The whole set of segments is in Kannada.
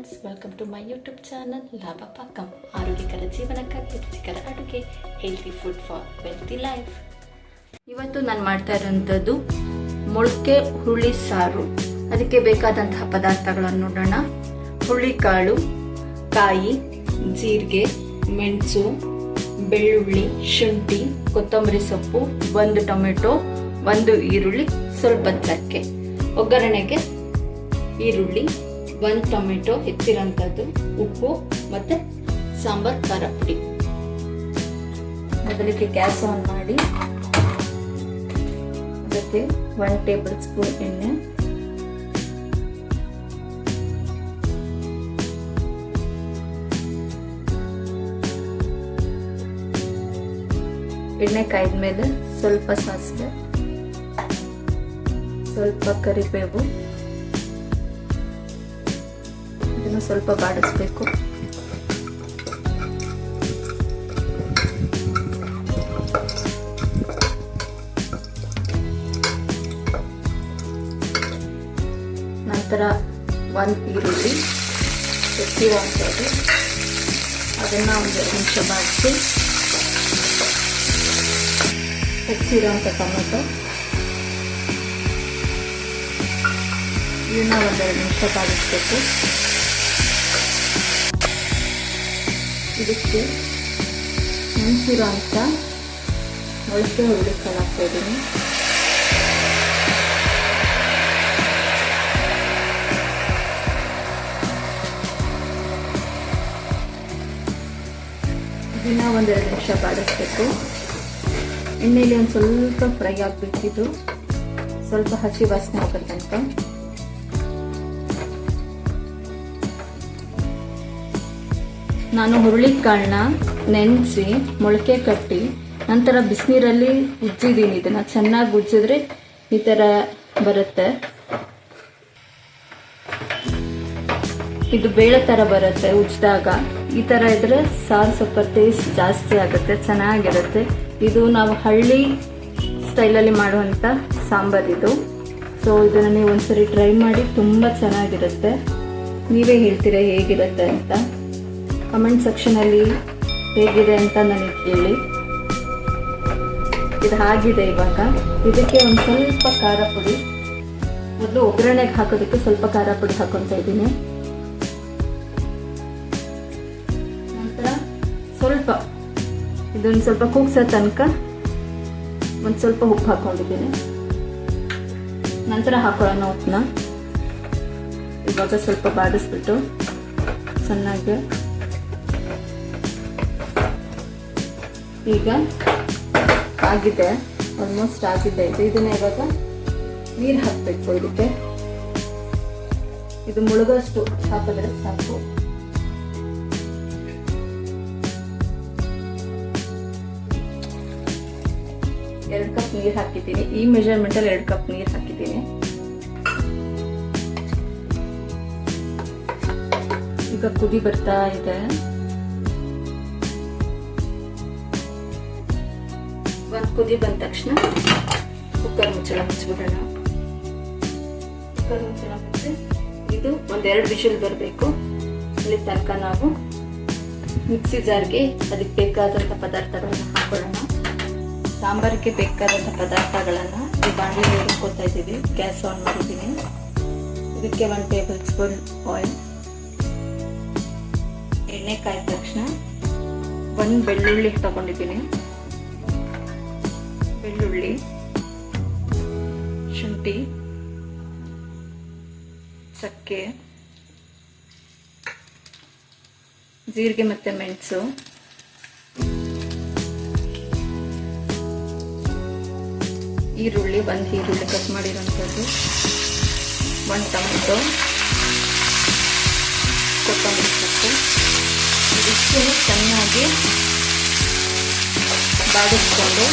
Friends, welcome to my YouTube channel Labha Pakam. ಆರೋಗ್ಯಕರ ಜೀವನಕ್ಕಾಗಿ ರುಚಿಕರ ಅಡುಗೆ, healthy food for wealthy life. ಇವತ್ತು ನಾನು ಮಾಡ್ತಾ ಇರೋಂಥದ್ದು ಮೊಳಕೆ ಹುರುಳಿ ಸಾರು. ಅದಕ್ಕೆ ಬೇಕಾದಂತಹ ಪದಾರ್ಥಗಳನ್ನು ನೋಡೋಣ. ಹುರುಳಿಕಾಳು, ಕಾಯಿ, ಜೀರಿಗೆ, ಮೆಣಸು, ಬೆಳ್ಳುಳ್ಳಿ, ಶುಂಠಿ, ಕೊತ್ತಂಬರಿ ಸೊಪ್ಪು, 1 ಟೊಮೆಟೊ, 1 ಈರುಳ್ಳಿ, ಸ್ವಲ್ಪ ಚಕ್ಕೆ. ಒಗ್ಗರಣೆಗೆ ಈರುಳ್ಳಿ, 1 ಟೊಮೆಟೊ ಹೆಚ್ಚಿರೋಂಥದ್ದು, ಉಪ್ಪು ಮತ್ತು ಸಾಂಬಾರ್ ಖಾರ ಪುಡಿ. ಮೊದಲಿಗೆ ಗ್ಯಾಸ್ ಆನ್ ಮಾಡಿ ಅದಕ್ಕೆ 1 ಟೇಬಲ್ ಸ್ಪೂನ್ ಎಣ್ಣೆ, ಎಣ್ಣೆ ಕಾಯ್ದ ಮೇಲೆ ಸ್ವಲ್ಪ ಸಾಸಿವೆ, ಸ್ವಲ್ಪ ಕರಿಬೇವು, ಇದನ್ನು ಸ್ವಲ್ಪ ಬಾಡಿಸ್ಬೇಕು. ನಂತರ 1 ಈರುಳ್ಳಿ ಹೆಚ್ಚಿರುವಂಥದ್ದು, ಅದನ್ನು ಒಂದು 2 ನಿಮಿಷ ಬಾಡಿಸಿ. ಹೆಚ್ಚಿರುವಂಥ ಟೊಮೆಟೊ, ಇದನ್ನ 1-2 ನಿಮಿಷ ಬಾಡಿಸ್ಬೇಕು. ಇದಕ್ಕೆ ನೆನೆಸಿರೋಂಥ ಮೊಳಕೆ ಹುರುಳಿಕಾಳು ಹಾಕ್ತಾ ಇದ್ದೀನಿ. ಇದನ್ನ 1-2 ನಿಮಿಷ ಬಾಡಿಸ್ಬೇಕು. ಎಣ್ಣೆಯಲ್ಲಿ ಒಂದು ಸ್ವಲ್ಪ ಫ್ರೈ ಆಗಬೇಕಿದ್ದು, ಸ್ವಲ್ಪ ಹಸಿ ವಾಸನೆ ಹೋಗೋ ತನಕ. ನಾನು ಹುರುಳಿಕಾಳನ್ನ ನೆನೆಸಿ ಮೊಳಕೆ ಕಟ್ಟಿ ನಂತರ ಬಿಸಿನೀರಲ್ಲಿ ಉಜ್ಜಿದ್ದೀನಿ. ಇದನ್ನು ಚೆನ್ನಾಗಿ ಉಜ್ಜಿದ್ರೆ ಈ ಥರ ಬರುತ್ತೆ. ಇದು ಬೇಳೆ ಥರ ಬರುತ್ತೆ ಉಜ್ಜಿದಾಗ. ಈ ಥರ ಇದ್ರೆ ಸಾರು ಸ್ವಲ್ಪ ಟೇಸ್ಟ್ ಜಾಸ್ತಿ ಆಗುತ್ತೆ, ಚೆನ್ನಾಗಿರುತ್ತೆ. ಇದು ನಾವು ಹಳ್ಳಿ ಸ್ಟೈಲಲ್ಲಿ ಮಾಡುವಂಥ ಸಾಂಬಾರು ಇದು. ಸೊ ಇದನ್ನು ನೀವು ಒಂದ್ಸರಿ ಟ್ರೈ ಮಾಡಿ, ತುಂಬ ಚೆನ್ನಾಗಿರುತ್ತೆ. ನೀವೇ ಹೇಳ್ತೀರಾ ಹೇಗಿರುತ್ತೆ ಅಂತ. ಕಮೆಂಟ್ ಸೆಕ್ಷನಲ್ಲಿ ಹೇಗಿದೆ ಅಂತ ನನಗೆ ಹೇಳಿ. ಇದು ಆಗಿದೆ. ಇವಾಗ ಇದಕ್ಕೆ ಒಂದು ಸ್ವಲ್ಪ ಖಾರ ಪುಡಿ, ಮೊದಲು ಒಗ್ಗರಣೆಗೆ ಹಾಕೋದಕ್ಕೆ ಸ್ವಲ್ಪ ಖಾರ ಪುಡಿ ಹಾಕೊತಾ ಇದ್ದೀನಿ. ನಂತರ ಸ್ವಲ್ಪ ಇದೊಂದು ಸ್ವಲ್ಪ ಕುಗ್ಸೋ ತನಕ ಒಂದು ಸ್ವಲ್ಪ ಉಪ್ಪು ಹಾಕೊಂಡಿದ್ದೀನಿ. ನಂತರ ಹಾಕೊಳ್ಳೋಣ ಉಪ್ಪನ್ನ. ಇವಾಗ ಸ್ವಲ್ಪ ಬಾಡಿಸ್ಬಿಟ್ಟು ಚೆನ್ನಾಗಿ. ಈಗ ಆಗಿದೆ, ಆಲ್ಮೋಸ್ಟ್ ಆಗಿದೆ ಇದು. ಇದನ್ನ ಇವಾಗ ನೀರು ಹಾಕಬೇಕು. ಇದಕ್ಕೆ ಇದು ಮುಳುಗೋಷ್ಟು ಹಾಕಿದ್ರೆ ಸಾಕು. ಎರಡು ಕಪ್ ನೀರು ಹಾಕಿದ್ದೀನಿ. ಈ ಮೆಜರ್ಮೆಂಟಲ್ಲಿ 2 ಕಪ್ ನೀರು ಹಾಕಿದ್ದೀನಿ. ಈಗ ಕುದಿ ಬರ್ತಾ ಇದೆ. ಒಂದು ಕುದಿ ಬಂದ ತಕ್ಷಣ ಕುಕ್ಕರ್ ಮುಚ್ಚಳ ಮುಚ್ಚಿಬಿಡೋಣ. ಕುಕ್ಕರ್ ಮುಚ್ಚಳ ಮುಚ್ಚಿ ಇದು 1-2 ವಿಷಲ್ ಬರಬೇಕು. ಇಲ್ಲಿ ತನಕ ನಾವು ಮಿಕ್ಸಿ ಜಾರ್ಗೆ ಅದಕ್ಕೆ ಬೇಕಾದಂಥ ಪದಾರ್ಥಗಳನ್ನು ಹಾಕೊಳ್ಳೋಣ. ಸಾಂಬಾರಿಗೆ ಬೇಕಾದಂಥ ಪದಾರ್ಥಗಳನ್ನು ಈ ಬಾಣಲೆಗೆ ಹುರ್ಕೊತಾ ಇದ್ದೀವಿ. ಗ್ಯಾಸ್ ಆನ್ ಮಾಡಿದ್ದೀನಿ. ಇದಕ್ಕೆ 1 ಟೇಬಲ್ ಸ್ಪೂನ್ ಆಯಿಲ್. ಎಣ್ಣೆ ಕಾಯ್ದ ತಕ್ಷಣ 1 ಬೆಳ್ಳುಳ್ಳಿ ತಗೊಂಡಿದ್ದೀನಿ. ಬೆಳ್ಳುಳ್ಳಿ, ಶುಂಠಿ, ಚಕ್ಕೆ, ಜೀರಿಗೆ ಮತ್ತು ಮೆಣಸು, ಈರುಳ್ಳಿ, 1 ಈರುಳ್ಳಿ ಕಟ್ ಮಾಡಿರೋಂಥದ್ದು, 1 ಟೊಮೆಟೊ, ಕೊತ್ತಂಬರಿ ಸೊಪ್ಪು. ಇದಿಷ್ಟು ಚೆನ್ನಾಗಿ ಬಾಡಿಸ್ಕೊಂಡು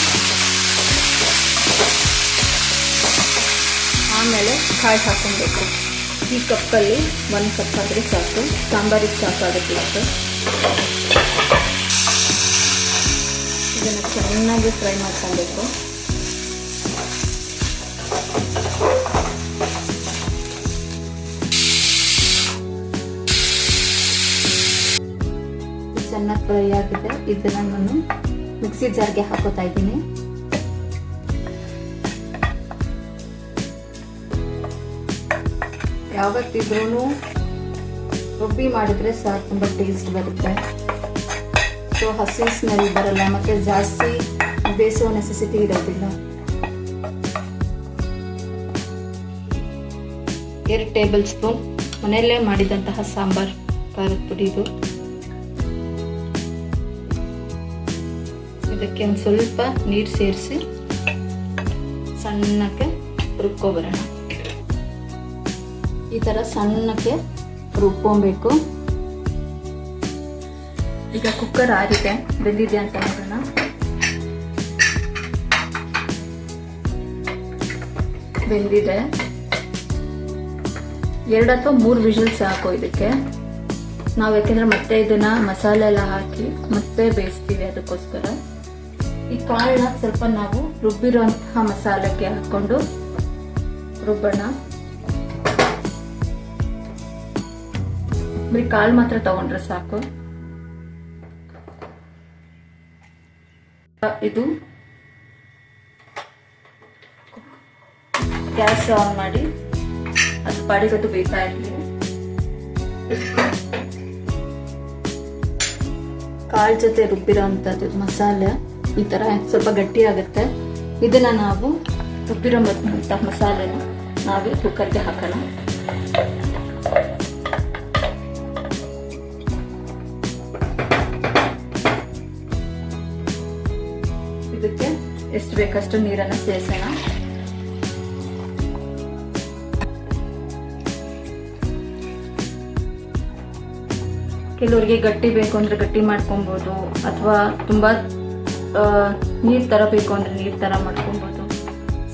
ಆಮೇಲೆ ಕಾಳು ಹಾಕೊಬೇಕು. ಈ ಕಪ್ಪಲ್ಲಿ 1 ಕಪ್ ಆದರೆ ಸಾಕು. ಸಾಂಬಾರಿಗೆ ಸಾಕಾಗುತ್ತೆ ಇಷ್ಟು. ಇದನ್ನು ಚೆನ್ನಾಗಿ ಫ್ರೈ ಮಾಡ್ಕೊಬೇಕು. ಚೆನ್ನಾಗಿ ಫ್ರೈ ಆಗಿದೆ. ಇದನ್ನು ನಾನು ಮಿಕ್ಸಿ ಜಾರ್ಗೆ ಹಾಕೋತಾ ಇದ್ದೀನಿ. ಯಾವತ್ತಿದ್ರೂ ರುಬ್ಬಿ ಮಾಡಿದರೆ ಸಾರು ತುಂಬ ಟೇಸ್ಟ್ ಬರುತ್ತೆ. ಸೊ ಹಸಿ ಸ್ಮೆಲ್ ಬರಲ್ಲ ಮತ್ತು ಜಾಸ್ತಿ ಬೇಯಿಸೋ ನೆಸೆಸಿಟಿ ಇರೋದಿಲ್ಲ. 2 ಟೇಬಲ್ ಸ್ಪೂನ್ ಮನೆಯಲ್ಲೇ ಮಾಡಿದಂತಹ ಸಾಂಬಾರ್ ಖಾರದ ಪುಡಿ ಇದು. ಇದಕ್ಕೆ ಒಂದು ಸ್ವಲ್ಪ ನೀರು ಸೇರಿಸಿ ಸಣ್ಣಕ್ಕೆ ರುಬ್ಕೊಬರೋಣ. ಈ ಥರ ಸಣ್ಣಕ್ಕೆ ರುಬ್ಕೊಬೇಕು. ಈಗ ಕುಕ್ಕರ್ ಆರಿದೆ, ಬೆಂದಿದೆ ಅಂತ ನೋಡೋಣ. ಬೆಂದಿದೆ. 2 ಅಥವಾ 3 ವಿಷಲ್ ಸಾಕು ಇದಕ್ಕೆ. ನಾವು ಯಾಕೆಂದ್ರೆ ಮತ್ತೆ ಇದನ್ನ ಮಸಾಲೆ ಎಲ್ಲ ಹಾಕಿ ಮತ್ತೆ ಬೇಯಿಸ್ತೀವಿ, ಅದಕ್ಕೋಸ್ಕರ. ಈ ಕಾಳನ್ನ ಸ್ವಲ್ಪ ನಾವು ರುಬ್ಬಿರುವಂತಹ ಮಸಾಲೆಗೆ ಹಾಕೊಂಡು ರುಬ್ಬೋಣ. ಬರೀ ಕಾಳು ಮಾತ್ರ ತಗೊಂಡ್ರೆ ಸಾಕು. ಇದು ಗ್ಯಾಸ್ ಆನ್ ಮಾಡಿ ಅದು ಪಾಡಿಗಟ್ಟು ಬೇಯ್ತಾ ಇರ್ತೀವಿ. ಕಾಳು ಜೊತೆ ರುಬ್ಬಿರೋ ಅಂಥದ್ದು ಮಸಾಲೆ ಈ ಥರ ಸ್ವಲ್ಪ ಗಟ್ಟಿ ಆಗುತ್ತೆ. ಇದನ್ನ ನಾವು ರುಬ್ಬಿರೋ ಮಸಾಲೆನ ನಾವೇ ಕುಕ್ಕರ್ಗೆ ಹಾಕೋಣ. ಇದಕ್ಕೆ ಎಷ್ಟು ಬೇಕಷ್ಟು ನೀರನ್ನು ಸೇರಿಸೋಣ. ಕೆಲವರಿಗೆ ಗಟ್ಟಿ ಬೇಕು ಅಂದ್ರೆ ಗಟ್ಟಿ ಮಾಡ್ಕೊಬೋದು, ಅಥವಾ ತುಂಬ ನೀರು ಥರ ಬೇಕು ಅಂದ್ರೆ ನೀರು ಥರ ಮಾಡ್ಕೊಬೋದು.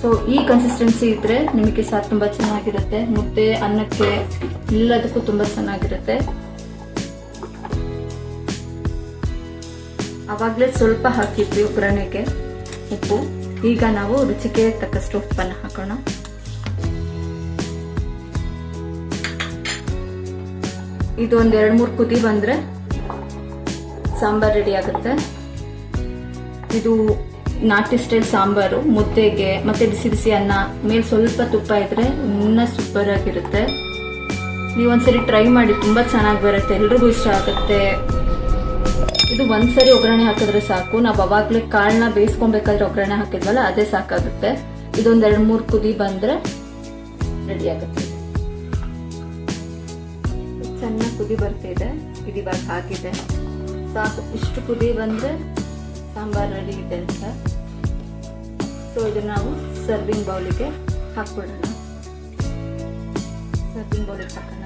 ಸೊ ಈ ಕನ್ಸಿಸ್ಟೆನ್ಸಿ ಇದ್ರೆ ನಿಮಗೆ ಸಾರು ತುಂಬ ಚೆನ್ನಾಗಿರುತ್ತೆ. ಮುದ್ದೆ, ಅನ್ನಕ್ಕೆ ಎಲ್ಲದಕ್ಕೂ ತುಂಬ ಚೆನ್ನಾಗಿರುತ್ತೆ. ಆವಾಗಲೇ ಸ್ವಲ್ಪ ಹಾಕಿದ್ವಿ ಒಗ್ಗರಣೆಗೆ ಉಪ್ಪು. ಈಗ ನಾವು ರುಚಿಗೆ ತಕ್ಕಷ್ಟು ಉಪ್ಪನ್ನು ಹಾಕೋಣ. ಇದು ಒಂದು 2-3 ಕುದಿ ಬಂದರೆ ಸಾಂಬಾರು ರೆಡಿ ಆಗುತ್ತೆ. ಇದು ನಾಟಿ ಸ್ಟೈಲ್ ಸಾಂಬಾರು ಮುದ್ದೆಗೆ ಮತ್ತೆ ಬಿಸಿ ಬಿಸಿ ಅನ್ನ ಮೇಲೆ ಸ್ವಲ್ಪ ತುಪ್ಪ ಇದ್ರೆ ಇನ್ನೂ ಸೂಪರ್ ಆಗಿರುತ್ತೆ. ನೀವೊಂದ್ಸರಿ ಟ್ರೈ ಮಾಡಿ, ತುಂಬ ಚೆನ್ನಾಗಿ ಬರುತ್ತೆ, ಎಲ್ರಿಗೂ ಇಷ್ಟ ಆಗುತ್ತೆ. ಇದು ಒಂದ್ಸರಿ ಒಗ್ಗರಣೆ ಹಾಕಿದ್ರೆ ಸಾಕು. ನಾವು ಅವಾಗಲೇ ಕಾಳನ್ನ ಬೇಯಿಸ್ಕೊಬೇಕಾದ್ರೆ ಒಗ್ಗರಣೆ ಹಾಕಿದ್ವಲ್ಲ, ಅದೇ ಸಾಕಾಗುತ್ತೆ. ಇದೊಂದು 2-3 ಕುದಿ ಬಂದರೆ ರೆಡಿ ಆಗುತ್ತೆ. ಚೆನ್ನಾಗಿ ಕುದಿ ಬರ್ತಿದೆ. ಇದು ಇವಾಗ ಹಾಕಿದೆ ಸಾಕು. ಇಷ್ಟು ಕುದಿ ಬಂದರೆ ಸಾಂಬಾರು ರೆಡಿ ಇದೆ ಅಂತ. ಸೊ ಇದನ್ನು ನಾವು ಸರ್ವಿಂಗ್ ಬೌಲಿಗೆ ಹಾಕ್ಬಿಡೋಣ. ಸರ್ವಿಂಗ್ ಬೌಲಿಗೆ ಹಾಕೋಣ.